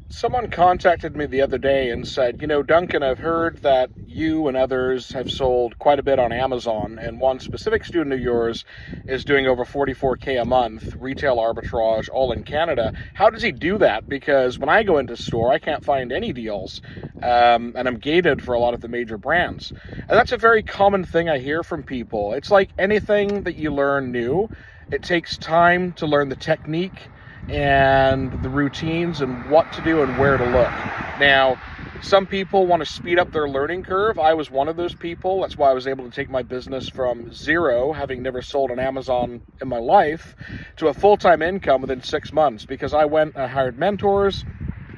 Someone contacted me the other day and said, Duncan, I've heard that you and others have sold quite a bit on Amazon, and one specific student of yours is doing over 44K a month, retail arbitrage, all in Canada. How does he do that? Because when I go into store, I can't find any deals, and I'm gated for a lot of the major brands. And that's a very common thing I hear from people. It's like anything that you learn new. It takes time to learn the technique and the routines and what to do and where to look. Now, some people want to speed up their learning curve. I was one of those people. That's why I was able to take my business from zero, having never sold on Amazon in my life, to a full-time income within 6 months, because I hired mentors,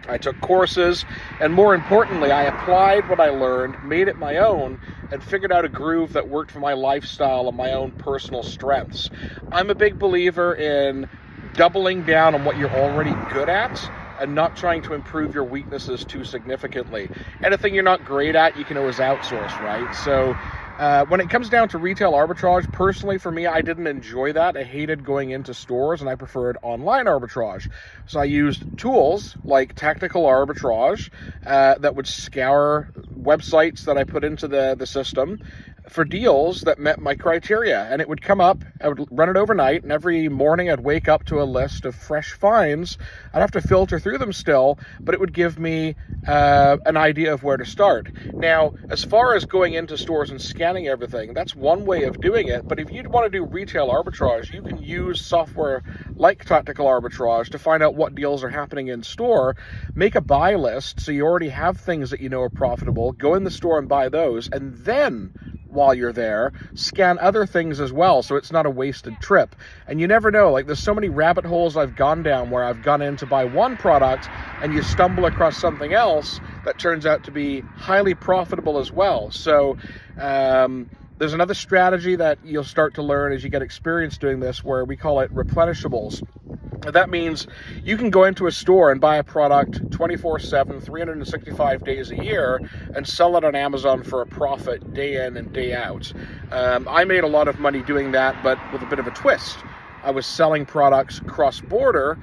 I took courses, and more importantly, I applied what I learned, made it my own, and figured out a groove that worked for my lifestyle and my own personal strengths. I'm a big believer in doubling down on what you're already good at and not trying to improve your weaknesses too significantly. Anything you're not great at, you can always outsource, right? So when it comes down to retail arbitrage, personally for me, I didn't enjoy that. I hated going into stores, and I preferred online arbitrage. So I used tools like tactical arbitrage that would scour websites that I put into the system for deals that met my criteria, and it would come up. I would run it overnight, and every morning I'd wake up to a list of fresh finds. I'd have to filter through them still, but it would give me an idea of where to start. Now, as far as going into stores and scanning everything, that's one way of doing it, but if you want to do retail arbitrage, you can use software like tactical arbitrage to find out what deals are happening in store, make a buy list so you already have things that you know are profitable, go in the store and buy those, and then while you're there, scan other things as well, so it's not a wasted trip. And you never know, like there's so many rabbit holes I've gone down where I've gone in to buy one product and you stumble across something else that turns out to be highly profitable as well. So there's another strategy that you'll start to learn as you get experience doing this, where we call it replenishables. That means you can go into a store and buy a product 24/7, 365 days a year, and sell it on Amazon for a profit day in and day out. I made a lot of money doing that, but with a bit of a twist. I was selling products cross-border,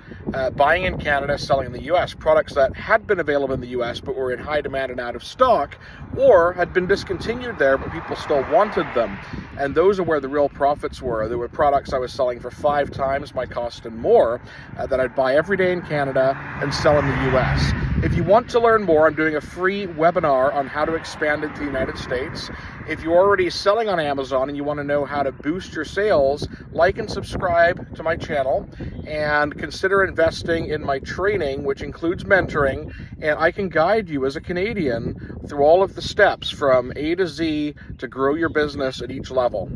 buying in Canada, selling in the US, products that had been available in the US but were in high demand and out of stock, or had been discontinued there but people still wanted them. And those are where the real profits were. There were products I was selling for 5 times my cost and more that I'd buy every day in Canada and sell in the US. If you want to learn more, I'm doing a free webinar on how to expand into the United States. If you're already selling on Amazon and you want to know how to boost your sales, like and subscribe to my channel, and consider investing in my training, which includes mentoring, and I can guide you as a Canadian through all of the steps from A to Z to grow your business at each level.